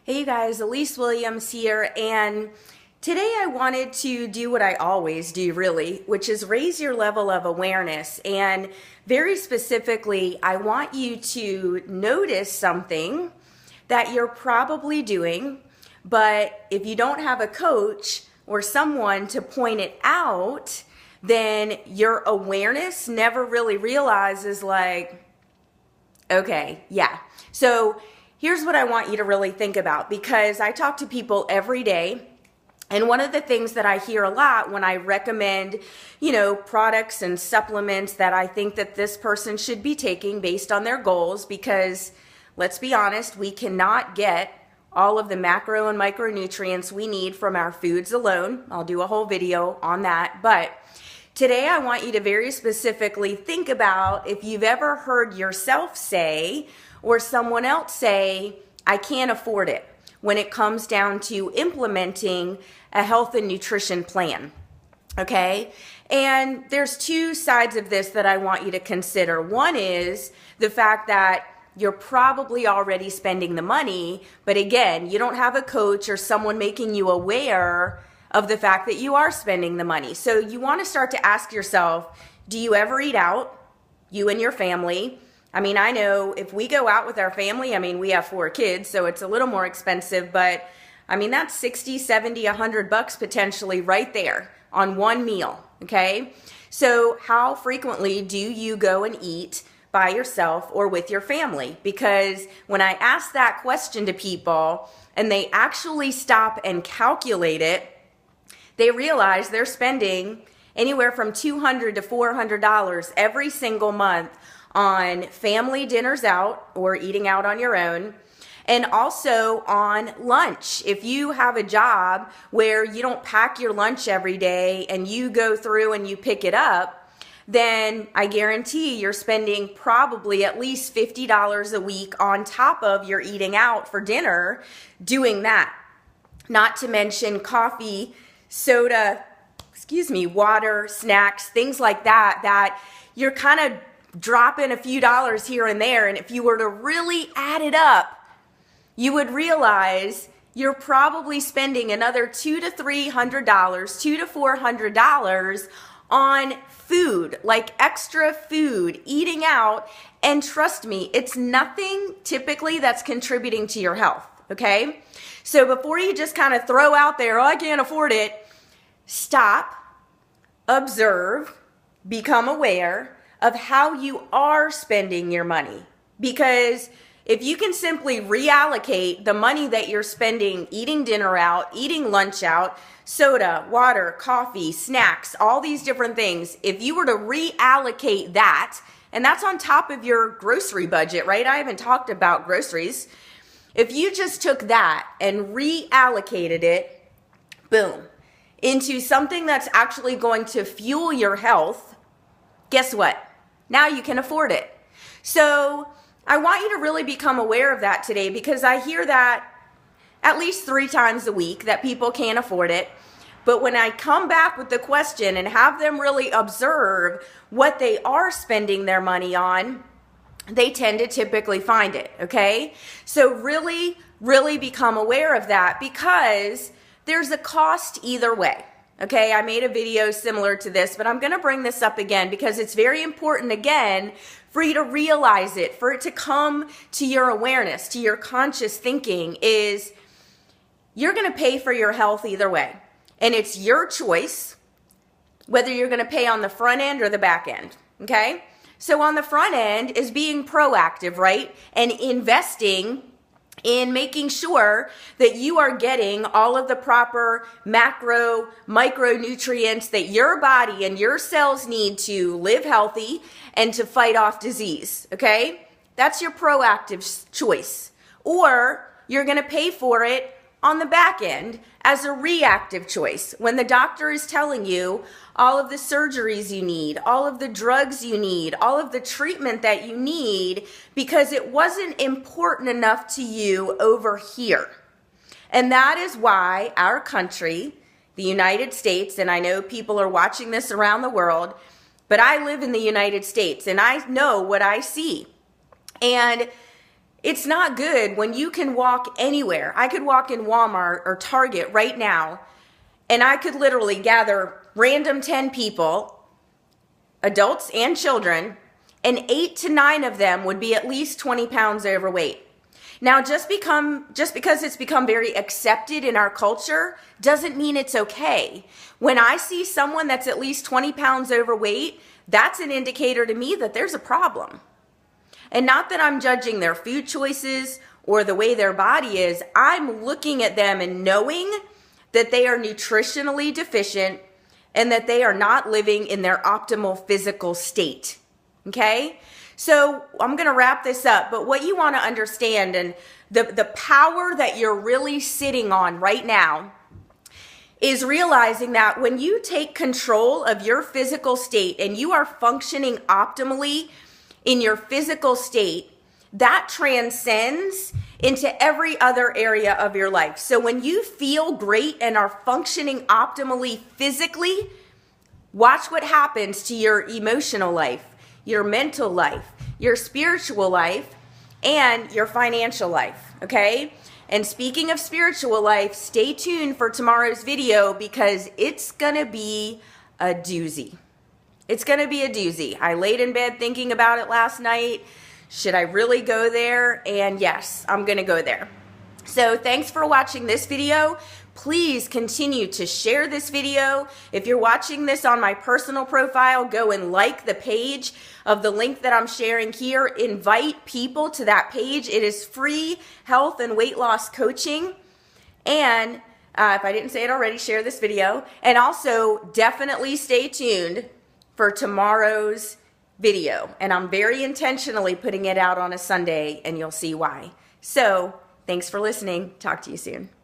Hey you guys, Elise Williams here, and today I wanted to do what I always do really, which is raise your level of awareness. And very specifically, I want you to notice something that you're probably doing, but if you don't have a coach or someone to point it out, then your awareness never really realizes like, okay, yeah. So here's what I want you to really think about, because I talk to people every day, and one of the things that I hear a lot when I recommend, products and supplements that I think that this person should be taking based on their goals, because let's be honest, we cannot get all of the macro and micronutrients we need from our foods alone. I'll do a whole video on that, but today I want you to very specifically think about if you've ever heard yourself say or someone else say, I can't afford it, when it comes down to implementing a health and nutrition plan, okay? And there's two sides of this that I want you to consider. One is the fact that you're probably already spending the money, but again, you don't have a coach or someone making you aware of the fact that you are spending the money. So you want to start to ask yourself, do you ever eat out, you and your family? I know if we go out with our family, we have 4 kids, so it's a little more expensive, but that's 60, 70, $100 potentially right there on one meal, okay? So how frequently do you go and eat by yourself or with your family? Because when I ask that question to people and they actually stop and calculate it, they realize they're spending anywhere from $200 to $400 every single month on family dinners out or eating out on your own, and also on lunch. If you have a job where you don't pack your lunch every day and you go through and you pick it up, then I guarantee you're spending probably at least $50 a week on top of your eating out for dinner doing that. Not to mention coffee, soda, water, snacks, things like that, that you're kind of dropping a few dollars here and there. And if you were to really add it up, you would realize you're probably spending another $200 to $300, $200 to $400 on food, like extra food, eating out. And trust me, it's nothing typically that's contributing to your health, okay? So before you just kind of throw out there, oh, I can't afford it, stop, observe, become aware of how you are spending your money. Because if you can simply reallocate the money that you're spending eating dinner out, eating lunch out, soda, water, coffee, snacks, all these different things, if you were to reallocate that, and that's on top of your grocery budget, right? I haven't talked about groceries. If you just took that and reallocated it, boom, into something that's actually going to fuel your health, guess what? Now you can afford it. So I want you to really become aware of that today, because I hear that at least 3 times a week that people can't afford it. But when I come back with the question and have them really observe what they are spending their money on, they tend to typically find it, okay? So really, really become aware of that, because there's a cost either way. Okay, I made a video similar to this, but I'm going to bring this up again because it's very important, again, for you to realize it, for it to come to your awareness, to your conscious thinking, is you're going to pay for your health either way. And it's your choice whether you're going to pay on the front end or the back end, okay? So on the front end is being proactive, right? And investing in making sure that you are getting all of the proper macro, micronutrients that your body and your cells need to live healthy and to fight off disease, okay? That's your proactive choice. Or you're going to pay for it on the back end as a reactive choice. When the doctor is telling you all of the surgeries you need, all of the drugs you need, all of the treatment that you need, because it wasn't important enough to you over here. And that is why our country, the United States, and I know people are watching this around the world, but I live in the United States and I know what I see. And It's not good when you can walk anywhere. I could walk in Walmart or Target right now, and I could literally gather random 10 people, adults and children, and 8 to 9 of them would be at least 20 pounds overweight. Now, just because it's become very accepted in our culture doesn't mean it's okay. When I see someone that's at least 20 pounds overweight, that's an indicator to me that there's a problem. And not that I'm judging their food choices or the way their body is. I'm looking at them and knowing that they are nutritionally deficient and that they are not living in their optimal physical state. Okay? So I'm going to wrap this up, but what you want to understand, and the power that you're really sitting on right now, is realizing that when you take control of your physical state and you are functioning optimally in your physical state, that transcends into every other area of your life. So when you feel great and are functioning optimally physically, watch what happens to your emotional life, your mental life, your spiritual life, and your financial life, okay? And speaking of spiritual life, stay tuned for tomorrow's video because it's gonna be a doozy. It's gonna be a doozy. I laid in bed thinking about it last night. Should I really go there? And yes, I'm gonna go there. So thanks for watching this video. Please continue to share this video. If you're watching this on my personal profile, go and like the page of the link that I'm sharing here. Invite people to that page. It is free health and weight loss coaching. And if I didn't say it already, share this video. And also definitely stay tuned for tomorrow's video. And I'm very intentionally putting it out on a Sunday, and you'll see why. So thanks for listening. Talk to you soon.